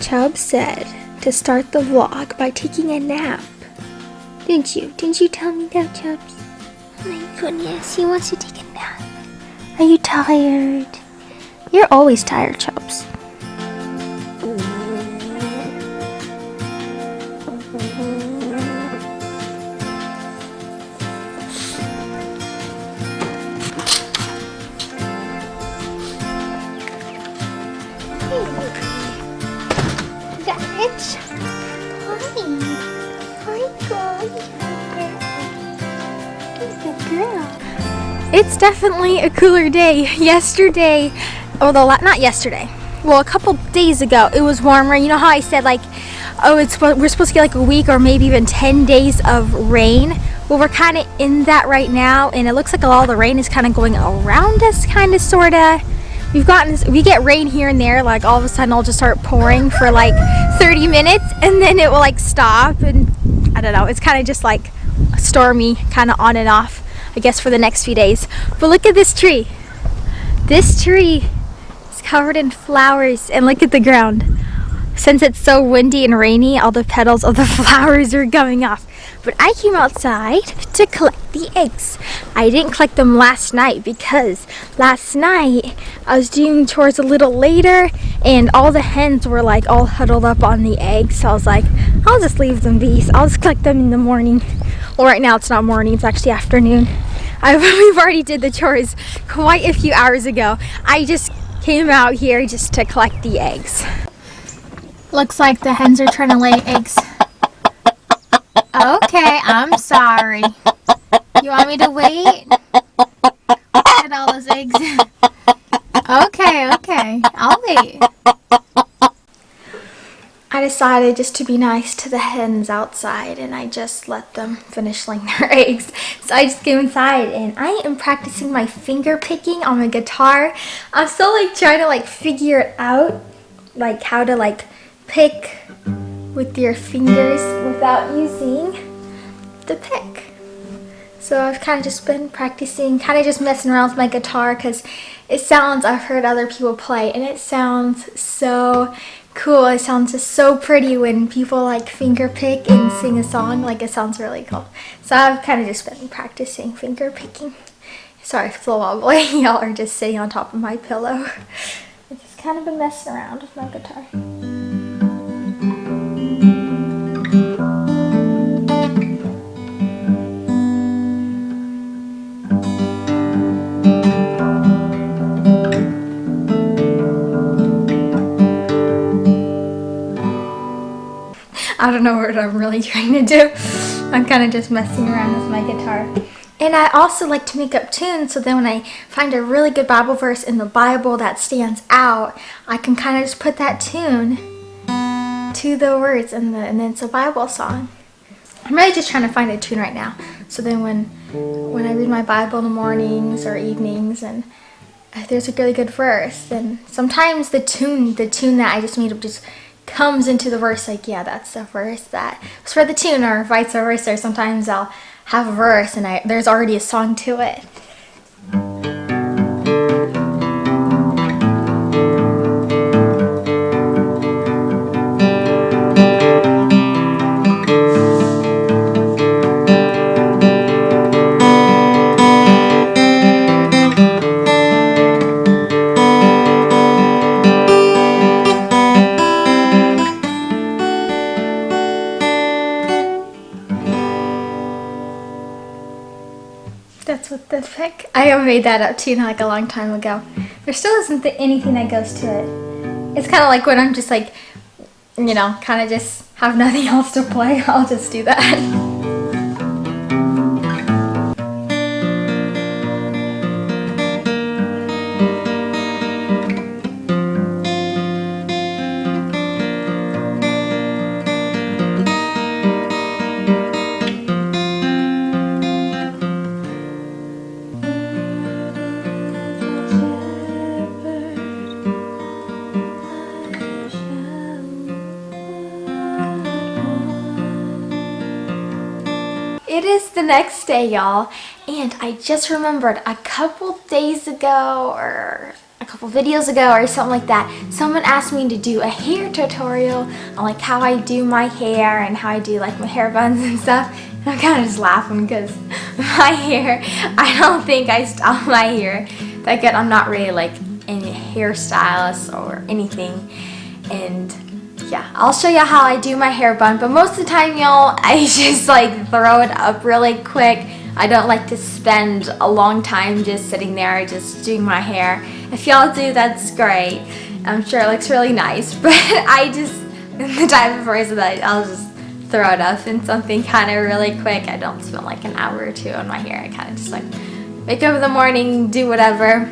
Chubb said to start the vlog by taking a nap. Didn't you? Didn't you tell me that, Chubbs? Oh my goodness, he wants to take a nap. Are you tired? You're always tired, Chubbs. It's definitely a cooler day. Yesterday, not yesterday. Well, a couple days ago, it was warmer. You know how I said like, oh, we're supposed to get like a week or maybe even 10 days of rain. Well, we're kind of in that right now, and it looks like a lot of the rain is kind of going around us, kind of, sorta. We get rain here and there, like all of a sudden it'll just start pouring for like 30 minutes and then it will like stop, and I don't know, it's kind of just like stormy, kind of on and off, I guess, for the next few days. But look at this tree. This tree is covered in flowers, and look at the ground. Since it's so windy and rainy, all the petals of the flowers are coming off. But I came outside to collect the eggs. I didn't collect them last night because last night I was doing chores a little later and all the hens were like all huddled up on the eggs. So I was like, I'll just leave them be. I'll just collect them in the morning. Well, right now it's not morning, it's actually afternoon. We've already did the chores quite a few hours ago. I just came out here just to collect the eggs. Looks like the hens are trying to lay eggs. Okay, I'm sorry. You want me to wait? Look at all those eggs. Okay, I'll wait. I decided just to be nice to the hens outside, and I just let them finish laying their eggs. So I just came inside and I am practicing my finger picking on my guitar. I'm still like trying to like figure it out, like how to like pick with your fingers without using the pick. So I've kind of just been practicing, kind of just messing around with my guitar because it sounds, I've heard other people play and it sounds so cool. It sounds just so pretty when people like finger pick and sing a song. Like, it sounds really cool. So I've kind of just been practicing finger picking. Sorry if it's a little wobbly. Y'all are just sitting on top of my pillow. I've just kind of been messing around with my guitar. I don't know what I'm really trying to do. I'm kind of just messing around with my guitar. And I also like to make up tunes, so then when I find a really good Bible verse in the Bible that stands out, I can kind of just put that tune to the words, and then it's a Bible song. I'm really just trying to find a tune right now. So then when I read my Bible in the mornings or evenings, and if there's a really good verse, then sometimes the tune that I just made up just comes into the verse, like, yeah, that's the verse that was for the tune, or vice versa. Sometimes I'll have a verse and there's already a song to it. That's what the heck. I made that up too, like a long time ago. There still isn't anything that goes to it. It's kind of like when I'm just like, you know, kind of just have nothing else to play, I'll just do that. It is the next day, y'all, and I just remembered a couple days ago or a couple videos ago or something like that, someone asked me to do a hair tutorial on like how I do my hair and how I do like my hair buns and stuff. And I'm kind of just laughing because my hair, I don't think I style my hair that good. I'm not really like any hairstylist or anything. And yeah, I'll show you how I do my hair bun, but most of the time, y'all, I just like throw it up really quick. I don't like to spend a long time just sitting there just doing my hair. If y'all do, that's great. I'm sure it looks really nice, but I just, the type of person that I'll just throw it up in something kind of really quick. I don't spend like an hour or two on my hair. I kind of just like wake up in the morning, do whatever.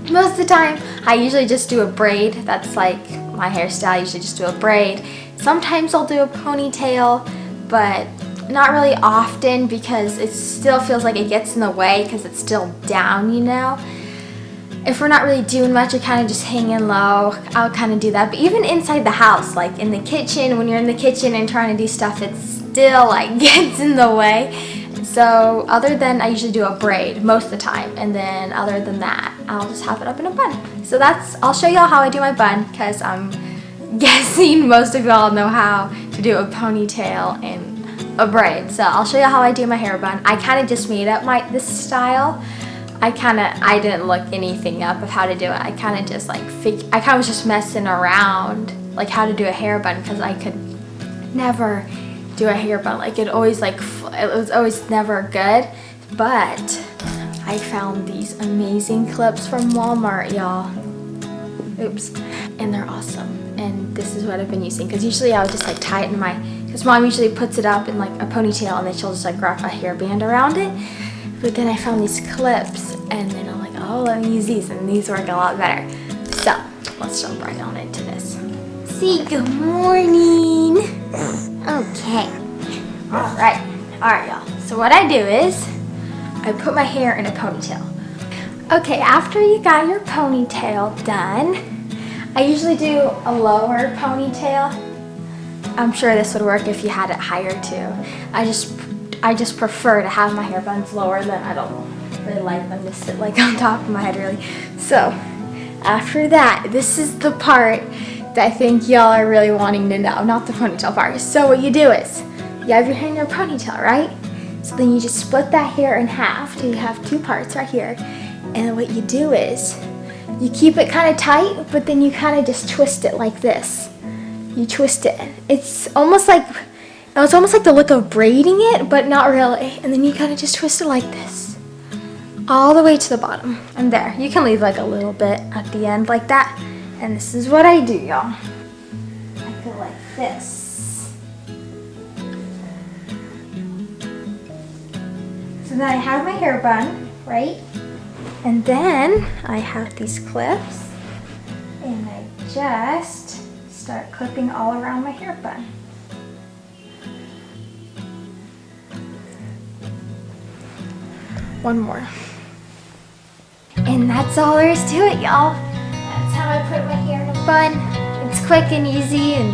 Most of the time, I usually just do a braid. That's like my hairstyle. I usually just do a braid. Sometimes I'll do a ponytail, but not really often because it still feels like it gets in the way because it's still down, you know. If we're not really doing much, we're kind of just hanging low, I'll kind of do that. But even inside the house, like in the kitchen, when you're in the kitchen and trying to do stuff, it still like gets in the way. So other than, I usually do a braid most of the time, and then other than that, I'll just have it up in a bun. So I'll show y'all how I do my bun, because I'm guessing most of y'all know how to do a ponytail and a braid. So I'll show you how I do my hair bun. I kind of just made up this style. I didn't look anything up of how to do it. I kind of just like, I kind of was just messing around like how to do a hair bun, because I could never do a hair bun. Like it was always never good. But I found these amazing clips from Walmart, y'all. Oops. And they're awesome. And this is what I've been using, because usually I would just like tie it in because Mom usually puts it up in like a ponytail and then she'll just like wrap a hairband around it. But then I found these clips and then I'm like, oh, let me use these, and these work a lot better. So let's jump right on into this. Say good morning. Okay. Alright y'all. So what I do is I put my hair in a ponytail. Okay, after you got your ponytail done, I usually do a lower ponytail. I'm sure this would work if you had it higher too. I just prefer to have my hair buns lower than, I don't really like them to sit like on top of my head really. So after that, this is the part that I think y'all are really wanting to know, not the ponytail part. So what you do is, you have your hair in your ponytail, right? So then you just split that hair in half till you have two parts right here. And then what you do is, you keep it kind of tight, but then you kind of just twist it like this. You twist it. It's almost like the look of braiding it, but not really. And then you kind of just twist it like this, all the way to the bottom. And there, you can leave like a little bit at the end like that. And this is what I do, y'all. I go like this. So then I have my hair bun, right? And then I have these clips, and I just start clipping all around my hair bun. One more. And that's all there is to it, y'all. That's how I put my hair in a bun. It's quick and easy, and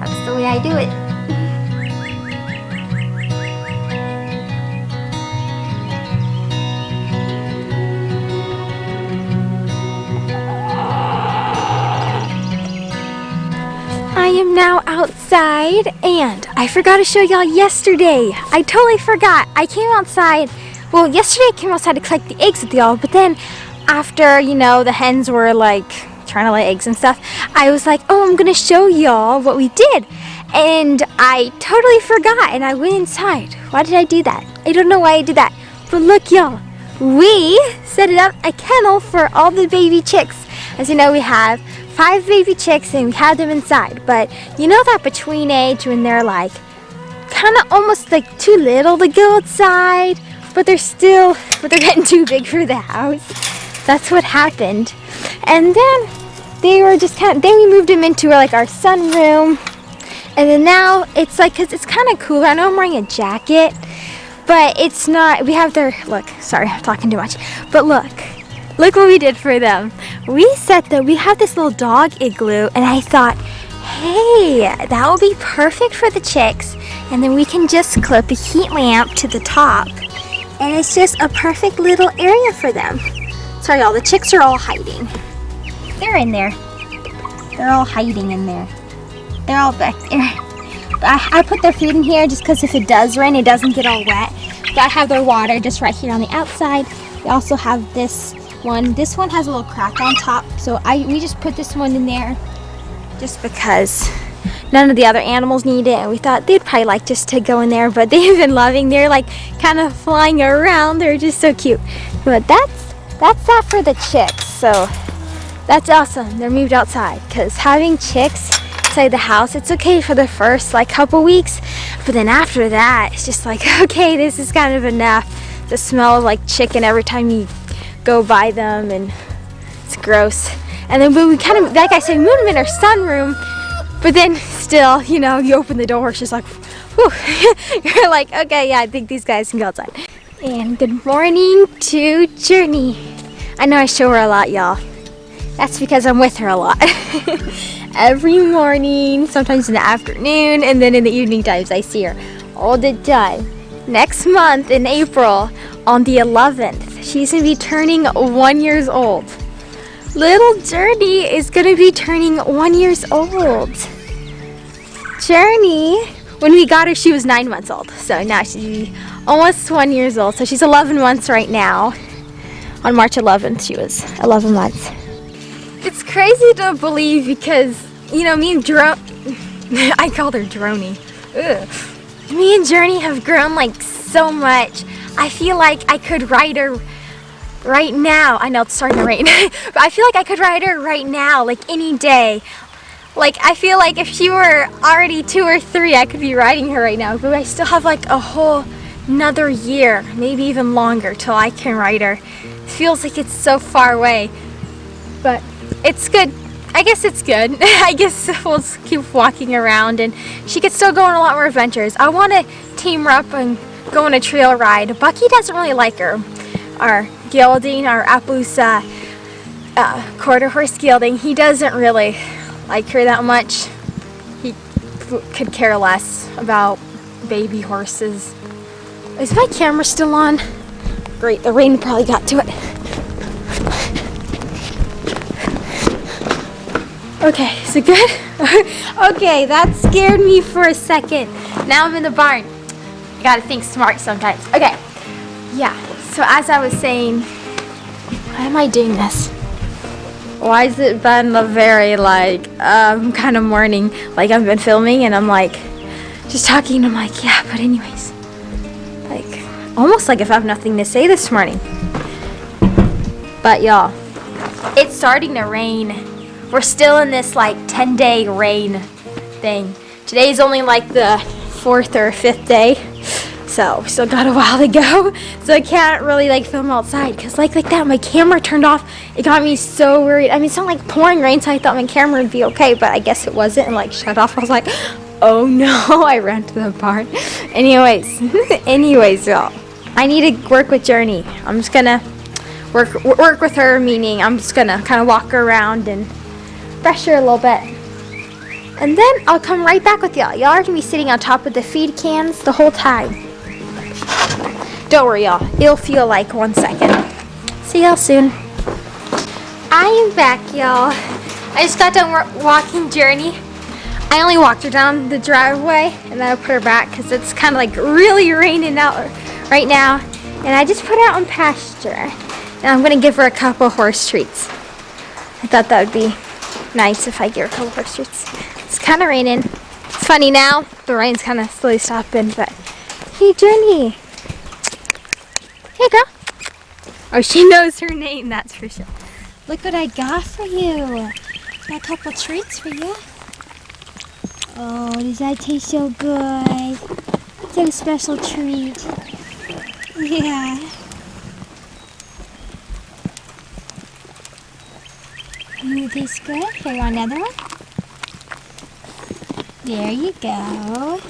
that's the way I do it. I am now outside, and I forgot to show y'all yesterday. I totally forgot. I came outside. Well, yesterday I came outside to collect the eggs with y'all, but then after, you know, the hens were like trying to lay eggs and stuff, I was like, oh, I'm gonna show y'all what we did. And I totally forgot, and I went inside. Why did I do that? I don't know why I did that. But look, y'all, we set it up a kennel for all the baby chicks. As you know, we have 5 baby chicks and we had them inside. But you know that between age when they're like kind of almost like too little to go outside, but they're getting too big for the house. That's what happened. And then they were just then we moved them into like our sunroom. And then now it's like, cause it's kind of cooler. I know I'm wearing a jacket, but it's not, we have their, look, sorry, I'm talking too much. But look what we did for them. We have this little dog igloo, and I thought, hey, that would be perfect for the chicks. And then we can just clip a heat lamp to the top. And it's just a perfect little area for them. Sorry y'all, the chicks are all hiding. They're in there. They're all hiding in there. They're all back there. I put their food in here just because if it does rain, it doesn't get all wet. But I have their water just right here on the outside. We also have this one. This one has a little crack on top, so we just put this one in there just because none of the other animals need it, and we thought they'd probably like just to go in there, but they've been loving. They're like kind of flying around. They're just so cute. But that's that for the chicks. So that's awesome. They're moved outside because having chicks inside the house, it's okay for the first like couple weeks, but then after that it's just like, okay, this is kind of enough. The smell of like chicken every time you go by them, and it's gross. And then when we kind of, like I said, we moved them in our sunroom, but then still, you know, you open the door, it's just like, whew. You're like, okay, yeah, I think these guys can go outside. And good morning to Journey. I know I show her a lot, y'all. That's because I'm with her a lot. Every morning, sometimes in the afternoon, and then in the evening times, I see her all the time. Next month in April, on the 11th, she's gonna be turning 1 year old. Little Journey is gonna be turning 1 year old. Journey, when we got her, she was 9 months old. So now she's almost 1 year old. So she's 11 months right now. On March 11th, she was 11 months. It's crazy to believe because, you know, me and I called her Droney. Ugh. Me and Journey have grown like so much. I feel like I could ride her right now. I know it's starting to rain. But I feel like I could ride her right now, like any day. Like I feel like if she were already 2 or 3, I could be riding her right now. But I still have like a whole another year, maybe even longer, till I can ride her. It feels like it's so far away. But it's good. I guess it's good. I guess we'll keep walking around and she could still go on a lot more adventures. I want to team her up and go on a trail ride. Bucky doesn't really like her. Our gelding, our Appaloosa quarter horse gelding, he doesn't really like her that much. He could care less about baby horses. Is my camera still on? Great, the rain probably got to it. Okay, is it good? Okay, that scared me for a second. Now I'm in the barn. I gotta think smart sometimes. Okay, yeah, so as I was saying, why am I doing this? Why has it been a very like, kind of morning, like I've been filming and I'm like, just talking, I'm like, yeah, but anyways. Like, almost like if I have nothing to say this morning. But y'all, it's starting to rain. We're still in this like 10-day rain thing. Today's only like the 4th or 5th day, so we still got a while to go. So I can't really like film outside because like that, my camera turned off. It got me so worried. I mean, it's not like pouring rain, so I thought my camera would be okay, but I guess it wasn't, and like shut off. I was like, oh no, I ran to the barn. Anyways, y'all, I need to work with Journey. I'm just gonna work with her, meaning I'm just gonna kind of walk her around and brush her a little bit, and then I'll come right back with y'all. Y'all are gonna be sitting on top of the feed cans the whole time. Don't worry, y'all, it'll feel like 1 second. See y'all soon. I am back, y'all. I just got done walking Journey. I only walked her down the driveway and then I put her back because it's kind of like really raining out right now, and I just put her out on pasture, and I'm gonna give her a couple horse treats. I thought that would be nice if I give her a couple horse treats. It's kind of raining. It's funny now, the rain's kind of slowly stopping, but hey, Journey. Hey, girl. Oh, she knows her name, that's for sure. Look what I got for you. Got a couple treats for you. Oh, does that taste so good? It's a special treat. Yeah. It tastes good. Here, you want another one? There you go.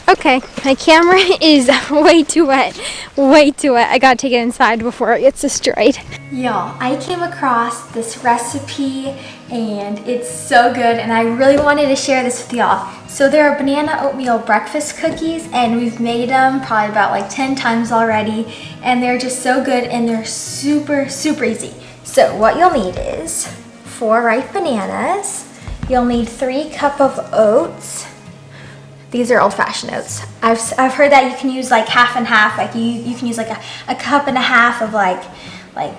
Okay, my camera is way too wet. I gotta take it inside before it gets destroyed. Y'all, I came across this recipe and it's so good, and I really wanted to share this with y'all. So there are banana oatmeal breakfast cookies, and we've made them probably about like 10 times already, and they're just so good and they're super, super easy. So what you'll need is 4 ripe bananas. You'll need 3 cups of oats. These are old-fashioned oats. I've heard that you can use like half and half, like you can use like a cup and a half of like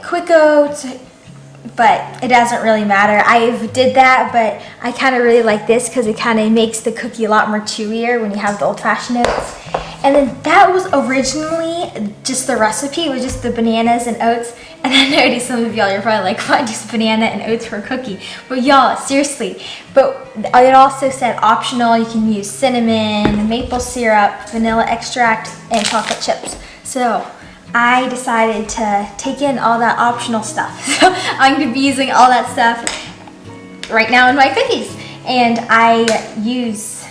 quick oats, but it doesn't really matter. I did that, but I kind of really like this because it kind of makes the cookie a lot more chewier when you have the old-fashioned oats. And then that was originally just the recipe, was just the bananas and oats. And I noticed some of y'all, you're probably like, why just banana and oats for a cookie? But y'all, seriously. But it also said optional. You can use cinnamon, maple syrup, vanilla extract, and chocolate chips. So I decided to take in all that optional stuff. So I'm gonna be using all that stuff right now in my cookies. And I use,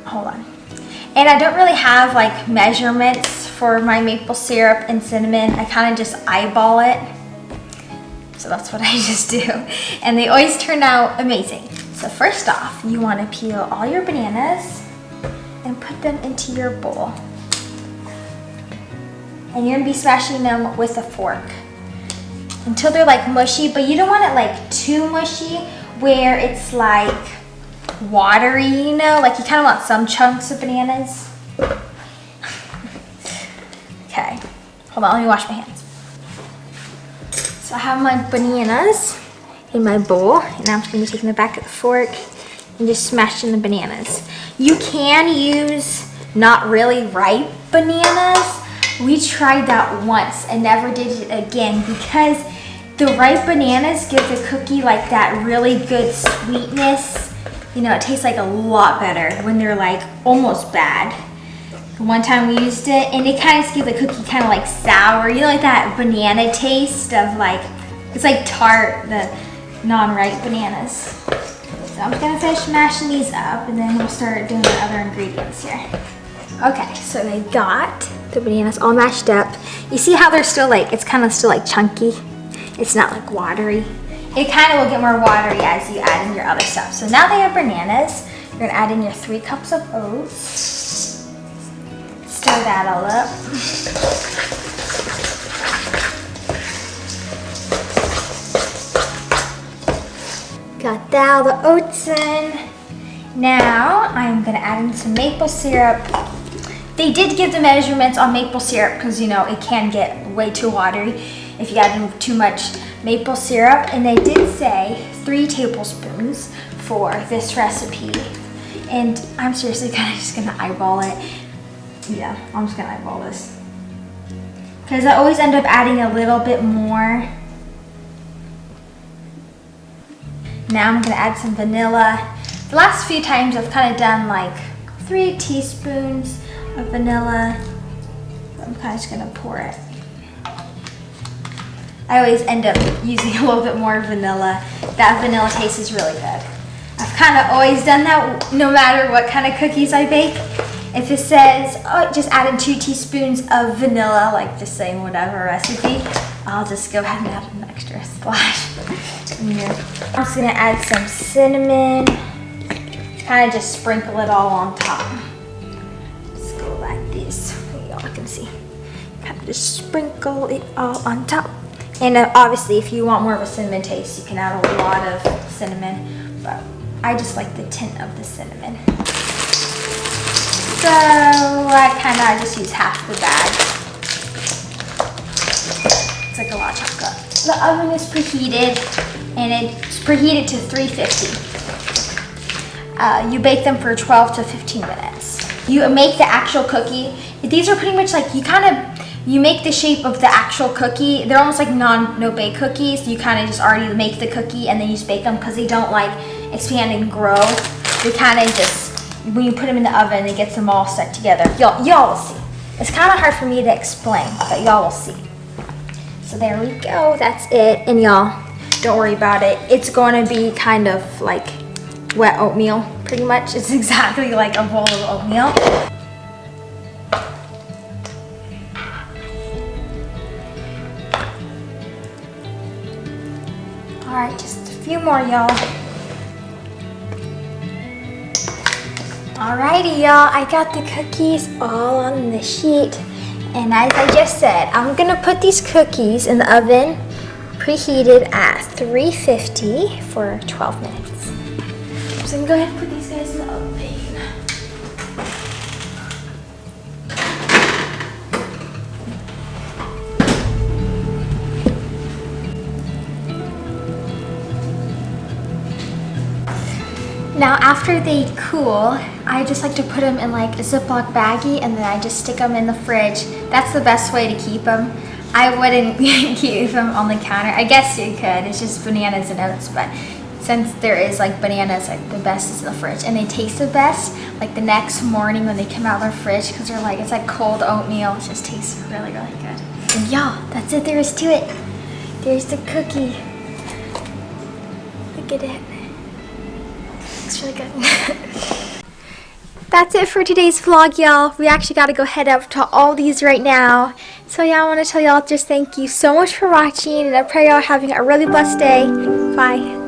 hold on. And I don't really have like measurements for my maple syrup and cinnamon. I kind of just eyeball it. So that's what I just do. And they always turn out amazing. So first off, you want to peel all your bananas and put them into your bowl. And you're gonna be smashing them with a fork until they're like mushy, but you don't want it like too mushy where it's like watery, you know, like you kind of want some chunks of bananas. Okay, hold on, let me wash my hands. So I have my bananas in my bowl, and I'm just gonna be taking the back of the fork and just smashing the bananas. You can use not really ripe bananas. We tried that once and never did it again because the ripe bananas give the cookie like that really good sweetness. You know, it tastes like a lot better when they're like almost bad. One time we used it and it kind of gives the cookie kind of like sour. You know, like that banana taste of like, it's like tart, the non-ripe bananas. So I'm gonna finish mashing these up and then we'll start doing the other ingredients here. Okay, so I got the bananas all mashed up. You see how they're still like, it's kind of still like chunky. It's not like watery. It kind of will get more watery as you add in your other stuff. So now they have bananas. You're gonna add in your 3 cups of oats. Stir that all up. Got all the oats in. Now I'm gonna add in some maple syrup. They did give the measurements on maple syrup because, you know, it can get way too watery if you add in too much maple syrup. And they did say 3 tablespoons for this recipe. And I'm seriously kind of just gonna eyeball it. Yeah, I'm just gonna eyeball this. Because I always end up adding a little bit more. Now I'm gonna add some vanilla. The last few times I've kind of done like 3 teaspoons of vanilla. I'm kind of just gonna pour it. I always end up using a little bit more vanilla. That vanilla taste is really good. I've kind of always done that no matter what kind of cookies I bake. If it says, oh, just add in 2 teaspoons of vanilla, like just saying whatever recipe, I'll just go ahead and add an extra splash in here. I'm just gonna add some cinnamon. Kind of just sprinkle it all on top. Just go like this, so y'all can see. Kind of just sprinkle it all on top. And obviously, if you want more of a cinnamon taste, you can add a lot of cinnamon, but I just like the tint of the cinnamon. So I just use half the bag. It's like a lot of chocolate. The oven is preheated, and it's preheated to 350. You bake them for 12 to 15 minutes. You make the actual cookie. These are pretty much like you make the shape of the actual cookie. They're almost like no-bake cookies. You kind of just already make the cookie and then you just bake them because they don't like expand and grow. They kind of just, when you put them in the oven, it gets them all stuck together. Y'all will see. It's kind of hard for me to explain, but y'all will see. So there we go, that's it. And y'all, don't worry about it. It's going to be kind of like wet oatmeal, pretty much. It's exactly like a bowl of oatmeal. All right, just a few more, y'all. Alrighty, y'all, I got the cookies all on the sheet. And as I just said, I'm gonna put these cookies in the oven, preheated at 350 for 12 minutes. So I'm gonna go ahead and put these guys in the oven. Now after they cool, I just like to put them in like a Ziploc baggie and then I just stick them in the fridge. That's the best way to keep them. I wouldn't keep them on the counter. I guess you could, it's just bananas and oats, but since there is like bananas, like the best is in the fridge. And they taste the best like the next morning when they come out of the fridge because they're like, it's like cold oatmeal. It just tastes really, really good. And y'all, that's it there is to it. There's the cookie. Look at it. Looks really good. That's it for today's vlog, y'all. We actually got to go head up to Aldi's right now. So yeah, I want to tell y'all just thank you so much for watching, and I pray y'all are having a really blessed day. Bye.